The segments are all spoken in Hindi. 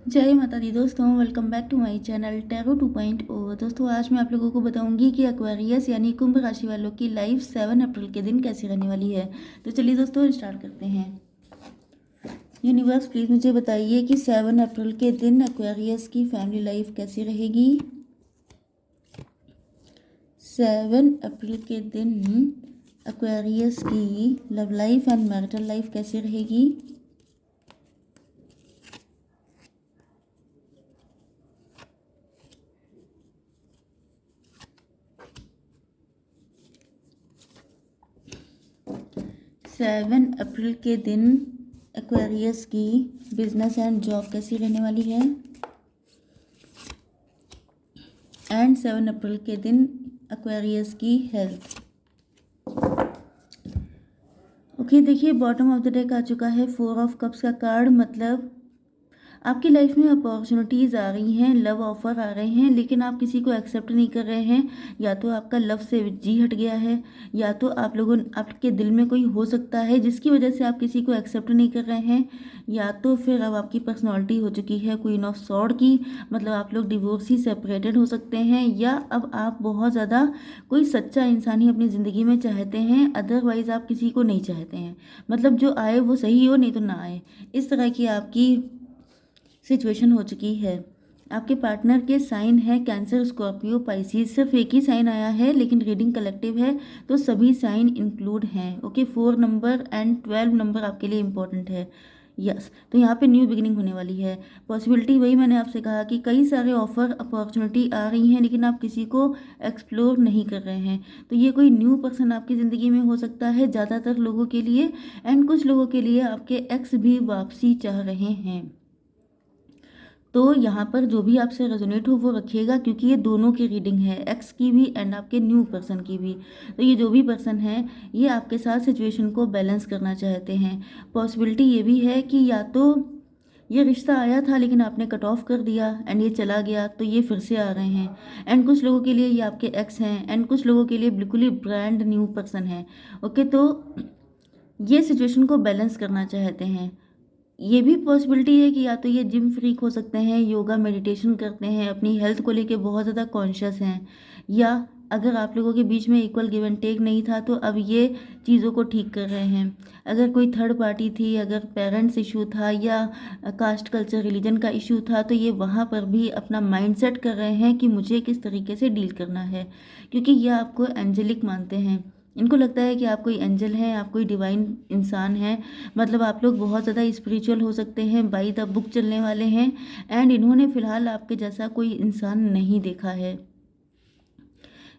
जय माता दी दोस्तों, welcome back to my channel Tarot 2.0। दोस्तों आज मैं आप लोगों को बताऊंगी कि एक्वेरियस यानी कुंभ राशि वालों की लाइफ 7 अप्रैल के दिन कैसी रहने वाली है। तो चलिए दोस्तों स्टार्ट करते हैं। यूनिवर्स प्लीज़ मुझे बताइए कि 7 अप्रैल के दिन एक्वेरियस की फैमिली लाइफ कैसी रहेगी। 7 अप्रैल के दिन एक्वेरियस की love life and marital life कैसी रहेगी। 7 अप्रैल के दिन एक्वेरियस की बिजनेस एंड जॉब कैसी रहने वाली है। एंड 7 अप्रैल के दिन एक्वेरियस की हेल्थ। ओके देखिए, बॉटम ऑफ द डेक आ चुका है 4 ऑफ कप्स का कार्ड। मतलब आपकी लाइफ में अपॉर्चुनिटीज़ आ रही हैं, लव ऑफर आ रहे हैं, लेकिन आप किसी को एक्सेप्ट नहीं कर रहे हैं। या तो आपका लव से जी हट गया है, या तो आपके दिल में कोई हो सकता है जिसकी वजह से आप किसी को एक्सेप्ट नहीं कर रहे हैं, या तो फिर अब आपकी पर्सनालिटी हो चुकी है क्वीन ऑफ सॉर्ड की। मतलब आप लोग डिवोर्सी सेपरेटेड हो सकते हैं, या अब आप बहुत ज़्यादा कोई सच्चा इंसान ही अपनी ज़िंदगी में चाहते हैं, अदरवाइज़ आप किसी को नहीं चाहते हैं। मतलब जो आए वो सही हो, नहीं तो ना आए, इस तरह की आपकी सिचुएशन हो चुकी है। आपके पार्टनर के साइन है कैंसर, स्कॉर्पियो, पाइसिस। सिर्फ एक ही साइन आया है, लेकिन रीडिंग कलेक्टिव है तो सभी साइन इंक्लूड हैं। ओके, 4 नंबर एंड 12 नंबर आपके लिए इंपॉर्टेंट है। यस, तो यहाँ पे न्यू बिगिनिंग होने वाली है। पॉसिबिलिटी वही मैंने आपसे कहा कि कई सारे ऑफर अपॉर्चुनिटी आ रही हैं, लेकिन आप किसी को एक्सप्लोर नहीं कर रहे हैं। तो ये कोई न्यू पर्सन आपकी ज़िंदगी में हो सकता है ज़्यादातर लोगों के लिए, एंड कुछ लोगों के लिए आपके एक्स भी वापसी चाह रहे हैं। तो यहाँ पर जो भी आपसे रेजोनेट हो वो रखिएगा, क्योंकि ये दोनों की रीडिंग है, एक्स की भी एंड आपके न्यू पर्सन की भी। तो ये जो भी पर्सन है ये आपके साथ सिचुएशन को बैलेंस करना चाहते हैं। पॉसिबिलिटी ये भी है कि या तो ये रिश्ता आया था लेकिन आपने कट ऑफ कर दिया एंड ये चला गया, तो ये फिर से आ रहे हैं। एंड कुछ लोगों के लिए ये आपके एक्स हैं, एंड कुछ लोगों के लिए बिल्कुल ही ब्रांड न्यू पर्सन है। ओके, तो ये सिचुएशन को बैलेंस करना चाहते हैं। ये भी पॉसिबिलिटी है कि या तो ये जिम फ्रीक हो सकते हैं, योगा मेडिटेशन करते हैं, अपनी हेल्थ को लेके बहुत ज़्यादा कॉन्शियस हैं, या अगर आप लोगों के बीच में इक्वल गिव एंड टेक नहीं था तो अब ये चीज़ों को ठीक कर रहे हैं। अगर कोई थर्ड पार्टी थी, अगर पेरेंट्स इशू था या कास्ट कल्चर रिलीजन का इशू था, तो ये वहाँ पर भी अपना माइंडसेट कर रहे हैं कि मुझे किस तरीके से डील करना है, क्योंकि ये आपको एंजेलिक मानते हैं। इनको लगता है कि आप कोई एंजल हैं, आप कोई डिवाइन इंसान हैं। मतलब आप लोग बहुत ज़्यादा स्पिरिचुअल हो सकते हैं, बाई द बुक चलने वाले हैं, एंड इन्होंने फ़िलहाल आपके जैसा कोई इंसान नहीं देखा है।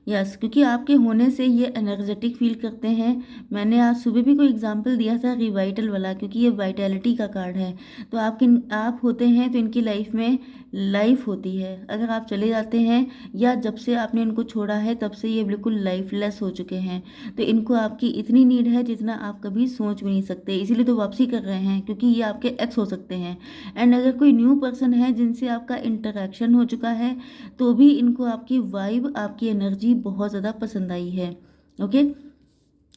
यस, क्योंकि आपके होने से ये एनर्जेटिक फील करते हैं। मैंने आज सुबह भी कोई एग्जांपल दिया था रिवाइटल वाला, क्योंकि ये वाइटैलिटी का कार्ड है। तो आप होते हैं तो इनकी लाइफ में लाइफ होती है। अगर आप चले जाते हैं या जब से आपने इनको छोड़ा है तब से ये बिल्कुल लाइफलेस हो चुके हैं। तो इनको आपकी इतनी नीड है जितना आप कभी सोच भी नहीं सकते, इसीलिए तो वापसी कर रहे हैं, क्योंकि ये आपके एक्स हो सकते हैं। एंड अगर कोई न्यू पर्सन है जिनसे आपका इंटरेक्शन हो चुका है, तो भी इनको आपकी वाइब, आपकी एनर्जी बहुत ज़्यादा पसंद आई है। ओके,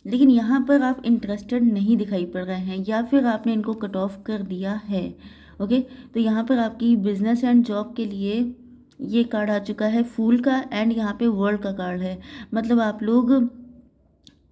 लेकिन यहाँ पर आप इंटरेस्टेड नहीं दिखाई पड़ रहे हैं, या फिर आपने इनको कट ऑफ कर दिया है। ओके, तो यहाँ पर आपकी बिजनेस एंड जॉब के लिए ये कार्ड आ चुका है फूल का, एंड यहाँ पे वर्ल्ड का कार्ड है। मतलब आप लोग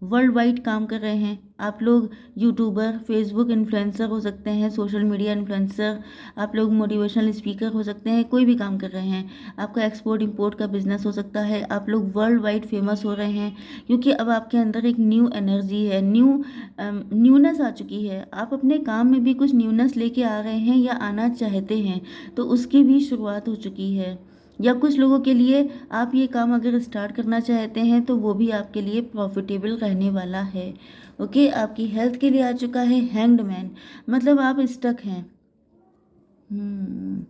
वर्ल्ड वाइड काम कर रहे हैं। आप लोग यूट्यूबर, फेसबुक इन्फ्लुएंसर हो सकते हैं, सोशल मीडिया इन्फ्लुएंसर, आप लोग मोटिवेशनल स्पीकर हो सकते हैं, कोई भी काम कर रहे हैं। आपका एक्सपोर्ट इंपोर्ट का बिजनेस हो सकता है। आप लोग वर्ल्ड वाइड फेमस हो रहे हैं, क्योंकि अब आपके अंदर एक न्यू एनर्जी है, न्यूनेस आ चुकी है। आप अपने काम में भी कुछ न्यूनेस लेके आ रहे हैं या आना चाहते हैं, तो उसकी भी शुरुआत हो चुकी है। या कुछ लोगों के लिए आप ये काम अगर स्टार्ट करना चाहते हैं तो वो भी आपके लिए प्रॉफिटेबल रहने वाला है। ओके, आपकी हेल्थ के लिए आ चुका है हैंग्ड मैन। मतलब आप स्टक हैं। हम्म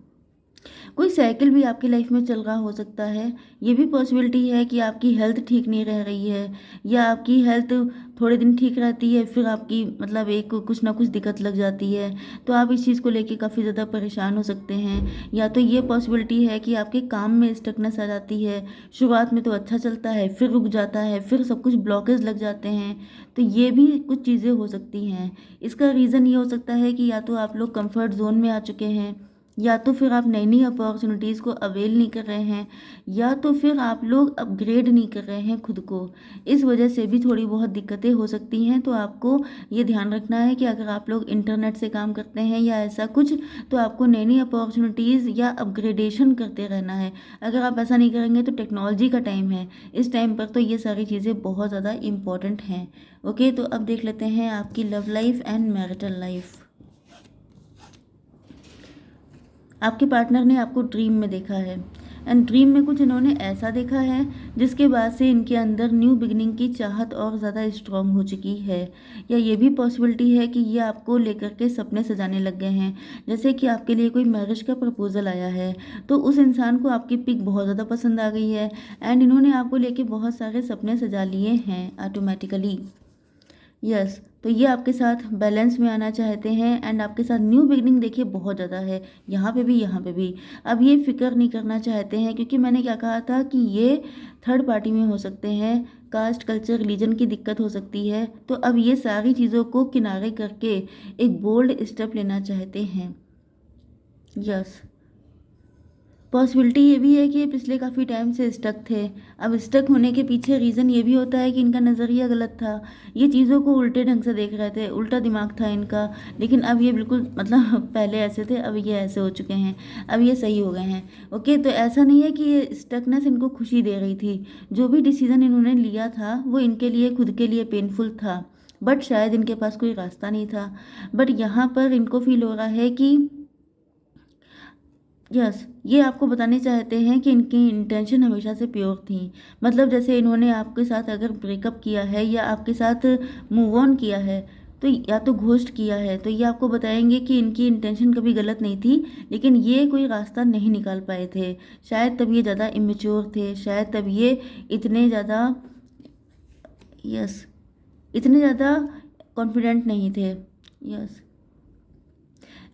कोई साइकिल भी आपकी लाइफ में चल रहा हो सकता है। ये भी पॉसिबिलिटी है कि आपकी हेल्थ ठीक नहीं रह रही है, या आपकी हेल्थ थोड़े दिन ठीक रहती है, फिर आपकी मतलब एक कुछ ना कुछ दिक्कत लग जाती है। तो आप इस चीज़ को लेके काफ़ी ज़्यादा परेशान हो सकते हैं। या तो ये पॉसिबिलिटी है कि आपके काम में स्टकनेस आ जाती है। शुरुआत में तो अच्छा चलता है, फिर रुक जाता है, फिर सब कुछ ब्लॉकेज लग जाते हैं। तो ये भी कुछ चीज़ें हो सकती हैं। इसका रीज़न ये हो सकता है कि या तो आप लोग कंफर्ट जोन में आ चुके हैं, या तो फिर आप नई नई अपॉर्चुनिटीज़ को अवेल नहीं कर रहे हैं, या तो फिर आप लोग अपग्रेड नहीं कर रहे हैं खुद को। इस वजह से भी थोड़ी बहुत दिक्कतें हो सकती हैं। तो आपको ये ध्यान रखना है कि अगर आप लोग इंटरनेट से काम करते हैं या ऐसा कुछ, तो आपको नई नई अपॉर्चुनिटीज़ या अपग्रेडेशन करते रहना है। अगर आप ऐसा नहीं करेंगे तो टेक्नोलॉजी का टाइम है, इस टाइम पर तो ये सारी चीज़ें बहुत ज़्यादा इम्पॉर्टेंट हैं। ओके, तो अब देख लेते हैं आपकी love life and marital life. आपके पार्टनर ने आपको ड्रीम में देखा है, एंड ड्रीम में कुछ इन्होंने ऐसा देखा है जिसके बाद से इनके अंदर न्यू बिगनिंग की चाहत और ज़्यादा स्ट्रांग हो चुकी है। या ये भी पॉसिबिलिटी है कि ये आपको लेकर के सपने सजाने लग गए हैं। जैसे कि आपके लिए कोई मैरिज का प्रपोजल आया है, तो उस इंसान को आपकी पिक बहुत ज़्यादा पसंद आ गई है, एंड इन्होंने आपको लेके बहुत सारे सपने सजा लिए हैं ऑटोमेटिकली। यस, तो ये आपके साथ बैलेंस में आना चाहते हैं, एंड आपके साथ न्यू बिगनिंग देखिए बहुत ज़्यादा है, यहाँ पे भी यहाँ पे भी। अब ये फिक्र नहीं करना चाहते हैं, क्योंकि मैंने क्या कहा था कि ये थर्ड पार्टी में हो सकते हैं, कास्ट कल्चर रिलीजन की दिक्कत हो सकती है। तो अब ये सारी चीज़ों को किनारे करके एक बोल्ड स्टेप लेना चाहते हैं। यस, पॉसिबिलिटी ये भी है कि ये पिछले काफ़ी टाइम से स्टक थे। अब स्टक होने के पीछे रीज़न ये भी होता है कि इनका नज़रिया गलत था, ये चीज़ों को उल्टे ढंग से देख रहे थे, उल्टा दिमाग था इनका। लेकिन अब ये बिल्कुल मतलब पहले ऐसे थे, अब ये ऐसे हो चुके हैं, अब ये सही हो गए हैं। ओके, तो ऐसा नहीं है कि ये स्टकनेस इनको खुशी दे रही थी। जो भी डिसीज़न इन्होंने लिया था वो इनके लिए, खुद के लिए पेनफुल था, बट शायद इनके पास कोई रास्ता नहीं था। बट यहाँ पर इनको फील हो रहा है कि यस, ये आपको बताने चाहते हैं कि इनकी इंटेंशन हमेशा से प्योर थी। मतलब जैसे इन्होंने आपके साथ अगर ब्रेकअप किया है या आपके साथ मूव ऑन किया है, तो या तो घोस्ट किया है, तो ये आपको बताएंगे कि इनकी इंटेंशन कभी गलत नहीं थी, लेकिन ये कोई रास्ता नहीं निकाल पाए थे। शायद तब ये ज़्यादा इमेच्योर थे, शायद तब ये इतने ज़्यादा यस इतने ज़्यादा कॉन्फिडेंट नहीं थे। यस,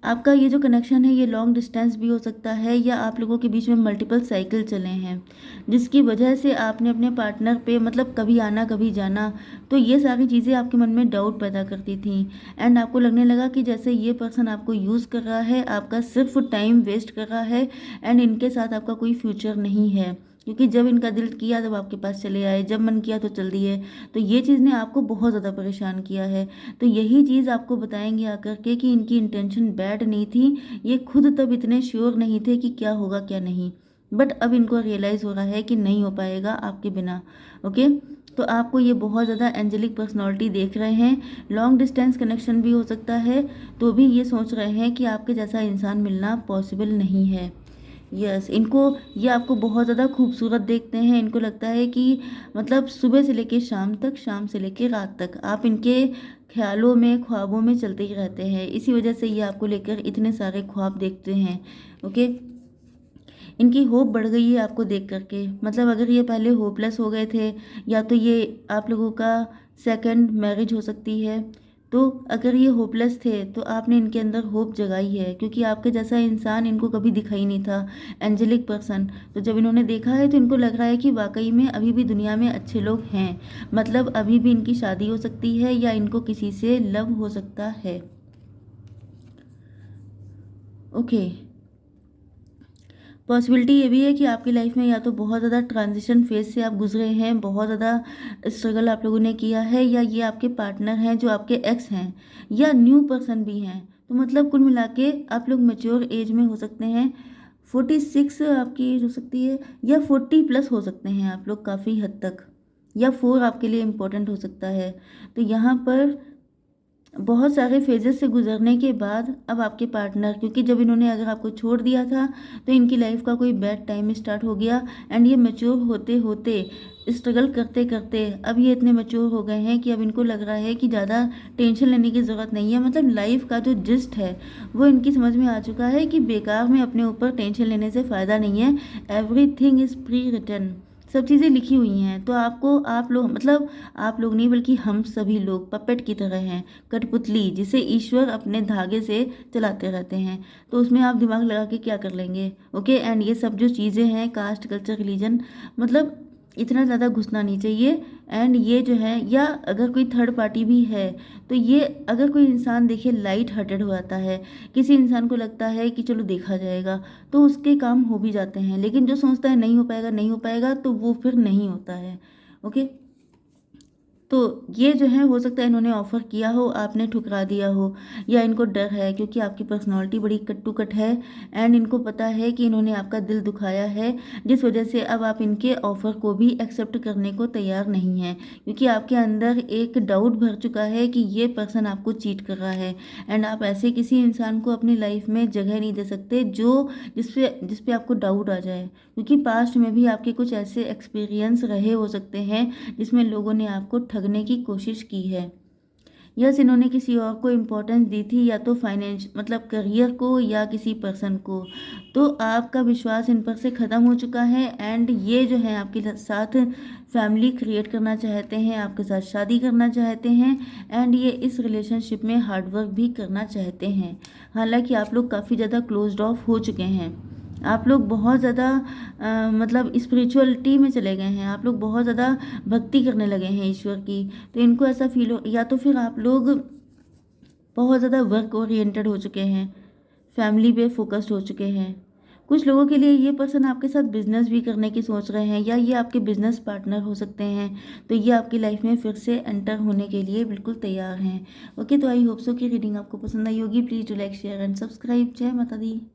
आपका ये जो कनेक्शन है ये लॉन्ग डिस्टेंस भी हो सकता है, या आप लोगों के बीच में मल्टीपल साइकिल चले हैं, जिसकी वजह से आपने अपने पार्टनर पे मतलब कभी आना कभी जाना, तो ये सारी चीज़ें आपके मन में डाउट पैदा करती थी। एंड आपको लगने लगा कि जैसे ये पर्सन आपको यूज़ कर रहा है, आपका सिर्फ टाइम वेस्ट कर रहा है, एंड इनके साथ आपका कोई फ्यूचर नहीं है। क्योंकि जब इनका दिल किया तब आपके पास चले आए, जब मन किया तो चल दिए। तो ये चीज़ ने आपको बहुत ज़्यादा परेशान किया है। तो यही चीज़ आपको बताएंगे आकर के कि इनकी इंटेंशन बैड नहीं थी, ये खुद तब इतने श्योर नहीं थे कि क्या होगा क्या नहीं। बट अब इनको रियलाइज़ हो रहा है कि नहीं हो पाएगा आपके बिना। ओके, तो आपको ये बहुत ज़्यादा एंजेलिक पर्सनालिटी देख रहे हैं। लॉन्ग डिस्टेंस कनेक्शन भी हो सकता है, तो भी ये सोच रहे हैं कि आपके जैसा इंसान मिलना पॉसिबल नहीं है। यस, इनको ये आपको बहुत ज़्यादा खूबसूरत देखते हैं। इनको लगता है कि मतलब सुबह से लेके शाम तक, शाम से लेके रात तक आप इनके ख्यालों में, ख्वाबों में चलते ही रहते हैं। इसी वजह से ये आपको लेकर इतने सारे ख्वाब देखते हैं। ओके, इनकी होप बढ़ गई है आपको देख करके। मतलब अगर ये पहले होपलेस हो गए थे, या तो ये आप लोगों का सेकंड मैरिज हो सकती है। तो अगर ये होपलेस थे तो आपने इनके अंदर होप जगाई है, क्योंकि आपके जैसा इंसान इनको कभी दिखा ही नहीं था, एंजेलिक पर्सन। तो जब इन्होंने देखा है तो इनको लग रहा है कि वाकई में अभी भी दुनिया में अच्छे लोग हैं। मतलब अभी भी इनकी शादी हो सकती है, या इनको किसी से लव हो सकता है। ओके, पॉसिबिलिटी ये भी है कि आपकी लाइफ में या तो बहुत ज़्यादा ट्रांजिशन फेज से आप गुजरे हैं, बहुत ज़्यादा स्ट्रगल आप लोगों ने किया है, या ये आपके पार्टनर हैं जो आपके एक्स हैं, या न्यू पर्सन भी हैं। तो मतलब कुल मिला के आप लोग मेच्योर एज में हो सकते हैं। 46 आपकी एज हो सकती है, या 40+ हो सकते हैं आप लोग काफ़ी हद तक, या 4 आपके लिए इम्पोर्टेंट हो सकता है। तो यहाँ पर बहुत सारे फेजेस से गुजरने के बाद अब आपके पार्टनर, क्योंकि जब इन्होंने अगर आपको छोड़ दिया था तो इनकी लाइफ का कोई बैड टाइम स्टार्ट हो गया, एंड ये मैच्योर होते होते, स्ट्रगल करते करते अब ये इतने मैच्योर हो गए हैं कि अब इनको लग रहा है कि ज़्यादा टेंशन लेने की ज़रूरत नहीं है। मतलब लाइफ का जो जिस्ट है वो इनकी समझ में आ चुका है कि बेकार में अपने ऊपर टेंशन लेने से फ़ायदा नहीं है। एवरीथिंग इज़ प्री रिटन, सब चीज़ें लिखी हुई हैं। तो आपको, आप लोग मतलब आप लोग नहीं बल्कि हम सभी लोग पपेट की तरह हैं, कठपुतली जिसे ईश्वर अपने धागे से चलाते रहते हैं। तो उसमें आप दिमाग लगा के क्या कर लेंगे। ओके, एंड ये सब जो चीज़ें हैं, कास्ट कल्चर रिलीजन, मतलब इतना ज़्यादा घुसना नहीं चाहिए। एंड ये जो है, या अगर कोई थर्ड पार्टी भी है तो ये, अगर कोई इंसान देखिए लाइट हार्टेड हो जाता है, किसी इंसान को लगता है कि चलो देखा जाएगा, तो उसके काम हो भी जाते हैं। लेकिन जो सोचता है नहीं हो पाएगा नहीं हो पाएगा, तो वो फिर नहीं होता है। ओके, तो ये जो है, हो सकता है इन्होंने ऑफ़र किया हो, आपने ठुकरा दिया हो, या इनको डर है क्योंकि आपकी पर्सनैलिटी बड़ी कट टू कट है। एंड इनको पता है कि इन्होंने आपका दिल दुखाया है, जिस वजह से अब आप इनके ऑफ़र को भी एक्सेप्ट करने को तैयार नहीं हैं, क्योंकि आपके अंदर एक डाउट भर चुका है कि ये पर्सन आपको चीट कर रहा है। एंड आप ऐसे किसी इंसान को अपनी लाइफ में जगह नहीं दे सकते जो जिस पे आपको डाउट आ जाए, क्योंकि पास्ट में भी आपके कुछ ऐसे एक्सपीरियंस रहे हो सकते हैं जिसमें लोगों ने आपको ठगने की कोशिश की है। यस, इन्होंने किसी और को इम्पोर्टेंस दी थी, या तो फाइनेंस मतलब करियर को, या किसी पर्सन को। तो आपका विश्वास इन पर से ख़त्म हो चुका है। एंड ये जो है आपके साथ फैमिली क्रिएट करना चाहते हैं, आपके साथ शादी करना चाहते हैं। एंड ये इस रिलेशनशिप में हार्डवर्क भी करना चाहते हैं। हालांकि आप लोग काफ़ी ज़्यादा क्लोज्ड ऑफ हो चुके हैं। आप लोग बहुत ज़्यादा मतलब स्पिरिचुअलिटी में चले गए हैं, आप लोग बहुत ज़्यादा भक्ति करने लगे हैं ईश्वर की। तो इनको ऐसा फील हो, या तो फिर आप लोग बहुत ज़्यादा वर्क ओरिएंटेड हो चुके हैं, फैमिली पे फोकस्ड हो चुके हैं। कुछ लोगों के लिए ये पर्सन आपके साथ बिजनेस भी करने की सोच रहे हैं, या ये आपके बिजनेस पार्टनर हो सकते हैं। तो ये आपकी लाइफ में फिर से एंटर होने के लिए बिल्कुल तैयार हैं। ओके, तो आई होप सो कि रीडिंग आपको पसंद आई होगी। Please do like share and subscribe. जय माता दी।